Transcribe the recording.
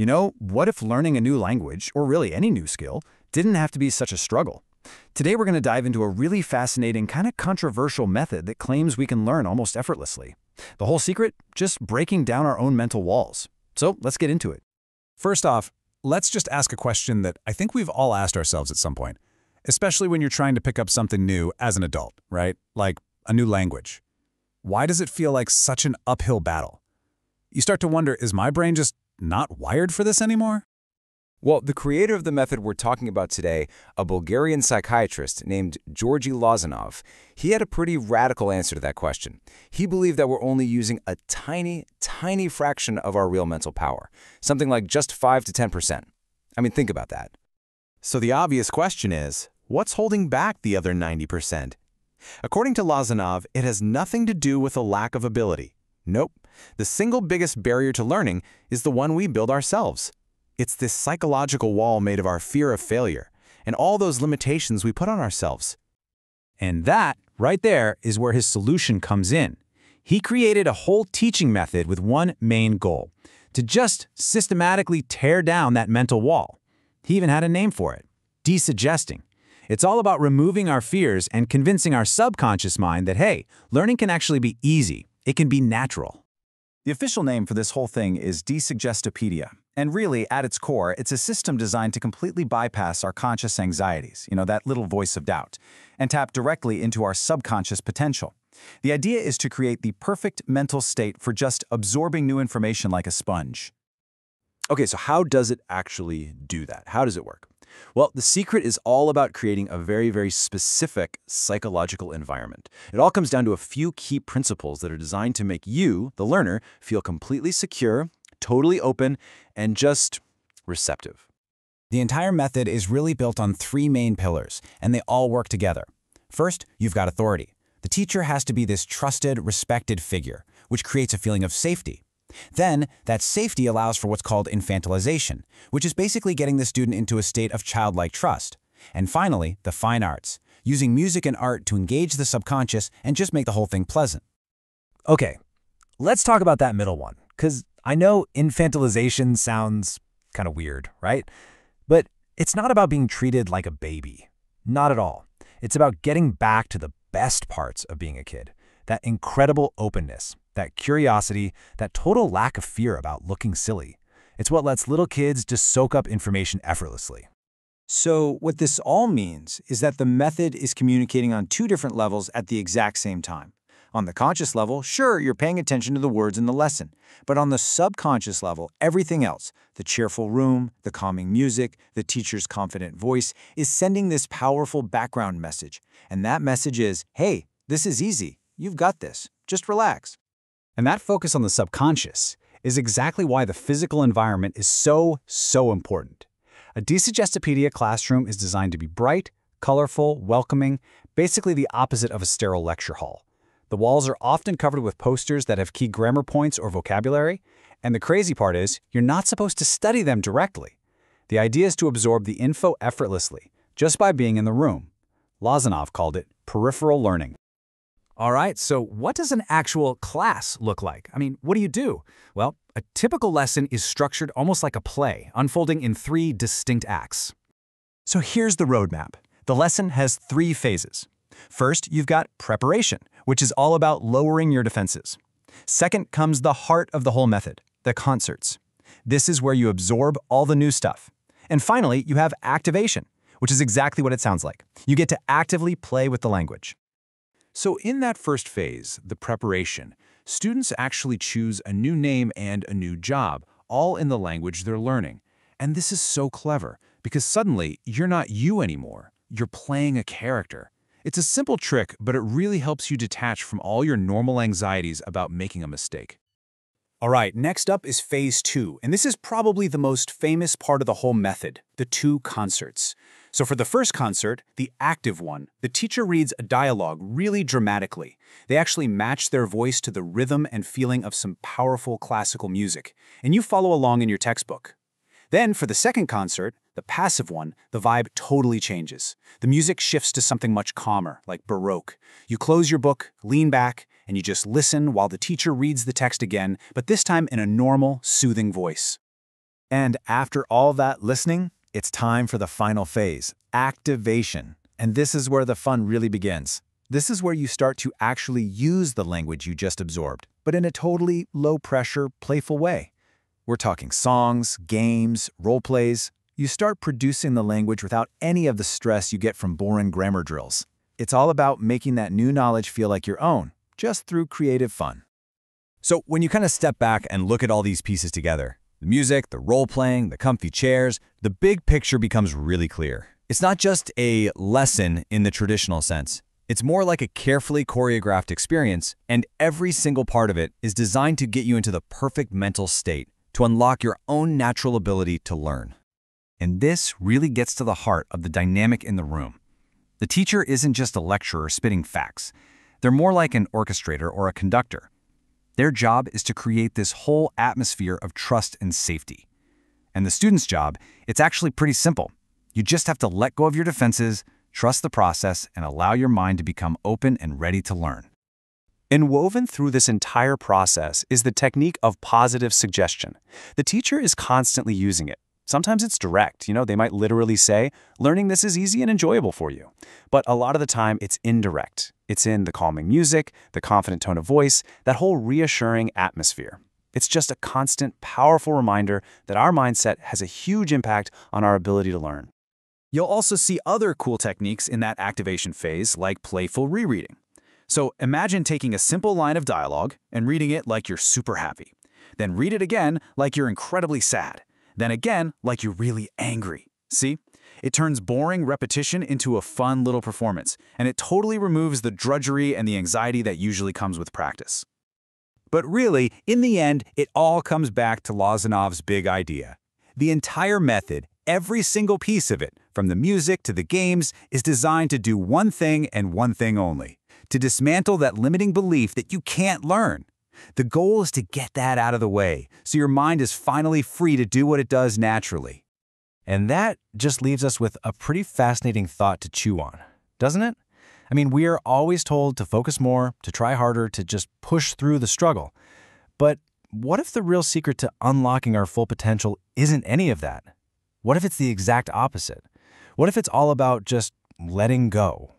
What if learning a new language, or really any new skill, didn't have to be such a struggle? Today we're going to dive into a really fascinating, kind of controversial method that claims we can learn almost effortlessly. The whole secret? Just breaking down our own mental walls. So let's get into it. First off, let's just ask a question that I think we've all asked ourselves at some point, especially when you're trying to pick up something new as an adult, right? Like a new language. Why does it feel like such an uphill battle? You start to wonder, is my brain just not wired for this anymore? Well, the creator of the method we're talking about today, a Bulgarian psychiatrist named Georgi Lozanov, he had a pretty radical answer to that question. He believed that we're only using a tiny, tiny fraction of our real mental power, something like just 5 to 10%. I mean, think about that. So the obvious question is, what's holding back the other 90%? According to Lozanov, it has nothing to do with a lack of ability. Nope. The single biggest barrier to learning is the one we build ourselves. It's this psychological wall made of our fear of failure and all those limitations we put on ourselves. And that, right there, is where his solution comes in. He created a whole teaching method with one main goal: to just systematically tear down that mental wall. He even had a name for it: desuggesting. It's all about removing our fears and convincing our subconscious mind that, hey, learning can actually be easy. It can be natural. The official name for this whole thing is Desuggestopedia. And really, at its core, it's a system designed to completely bypass our conscious anxieties, that little voice of doubt, and tap directly into our subconscious potential. The idea is to create the perfect mental state for just absorbing new information like a sponge. Okay, so how does it actually do that? How does it work? Well, the secret is all about creating a very, very specific psychological environment. It all comes down to a few key principles that are designed to make you, the learner, feel completely secure, totally open, and just receptive. The entire method is really built on 3 main pillars, and they all work together. First, you've got authority. The teacher has to be this trusted, respected figure, which creates a feeling of safety. Then, that safety allows for what's called infantilization, which is basically getting the student into a state of childlike trust. And finally, the fine arts, using music and art to engage the subconscious and just make the whole thing pleasant. Okay, let's talk about that middle one, because I know infantilization sounds kind of weird, right? But it's not about being treated like a baby. Not at all. It's about getting back to the best parts of being a kid. That incredible openness, that curiosity, that total lack of fear about looking silly. It's what lets little kids just soak up information effortlessly. So what this all means is that the method is communicating on 2 different levels at the exact same time. On the conscious level, sure, you're paying attention to the words in the lesson. But on the subconscious level, everything else, the cheerful room, the calming music, the teacher's confident voice, is sending this powerful background message. And that message is, hey, this is easy. You've got this. Just relax. And that focus on the subconscious is exactly why the physical environment is so important. A Desuggestopedia classroom is designed to be bright, colorful, welcoming, basically the opposite of a sterile lecture hall. The walls are often covered with posters that have key grammar points or vocabulary, and the crazy part is, you're not supposed to study them directly. The idea is to absorb the info effortlessly, just by being in the room. Lozanov called it peripheral learning. All right, so what does an actual class look like? I mean, what do you do? Well, a typical lesson is structured almost like a play, unfolding in 3 distinct acts. So here's the roadmap. The lesson has 3 phases. First, you've got preparation, which is all about lowering your defenses. Second comes the heart of the whole method, the concerts. This is where you absorb all the new stuff. And finally, you have activation, which is exactly what it sounds like. You get to actively play with the language. So in that first phase, the preparation, students actually choose a new name and a new job, all in the language they're learning. And this is so clever, because suddenly you're not you anymore. You're playing a character. It's a simple trick, but it really helps you detach from all your normal anxieties about making a mistake. All right, next up is phase 2, and this is probably the most famous part of the whole method, the 2 concerts. So for the first concert, the active one, the teacher reads a dialogue really dramatically. They actually match their voice to the rhythm and feeling of some powerful classical music, and you follow along in your textbook. Then for the second concert, the passive one, the vibe totally changes. The music shifts to something much calmer, like Baroque. You close your book, lean back, and you just listen while the teacher reads the text again, but this time in a normal, soothing voice. And after all that listening, it's time for the final phase, activation. And this is where the fun really begins. This is where you start to actually use the language you just absorbed, but in a totally low-pressure, playful way. We're talking songs, games, role plays. You start producing the language without any of the stress you get from boring grammar drills. It's all about making that new knowledge feel like your own, just through creative fun. So when you kind of step back and look at all these pieces together, the music, the role-playing, the comfy chairs, the big picture becomes really clear. It's not just a lesson in the traditional sense. It's more like a carefully choreographed experience, and every single part of it is designed to get you into the perfect mental state to unlock your own natural ability to learn. And this really gets to the heart of the dynamic in the room. The teacher isn't just a lecturer spitting facts. They're more like an orchestrator or a conductor. Their job is to create this whole atmosphere of trust and safety. And the student's job, it's actually pretty simple. You just have to let go of your defenses, trust the process, and allow your mind to become open and ready to learn. And woven through this entire process is the technique of positive suggestion. The teacher is constantly using it. Sometimes it's direct, they might literally say, learning this is easy and enjoyable for you. But a lot of the time, it's indirect. It's in the calming music, the confident tone of voice, that whole reassuring atmosphere. It's just a constant, powerful reminder that our mindset has a huge impact on our ability to learn. You'll also see other cool techniques in that activation phase, like playful rereading. So imagine taking a simple line of dialogue and reading it like you're super happy. Then read it again like you're incredibly sad. Then again like you're really angry. See? It turns boring repetition into a fun little performance, and it totally removes the drudgery and the anxiety that usually comes with practice. But really, in the end, it all comes back to Lozanov's big idea. The entire method, every single piece of it, from the music to the games, is designed to do one thing and one thing only: to dismantle that limiting belief that you can't learn. The goal is to get that out of the way, so your mind is finally free to do what it does naturally. And that just leaves us with a pretty fascinating thought to chew on, doesn't it? I mean, we are always told to focus more, to try harder, to just push through the struggle. But what if the real secret to unlocking our full potential isn't any of that? What if it's the exact opposite? What if it's all about just letting go?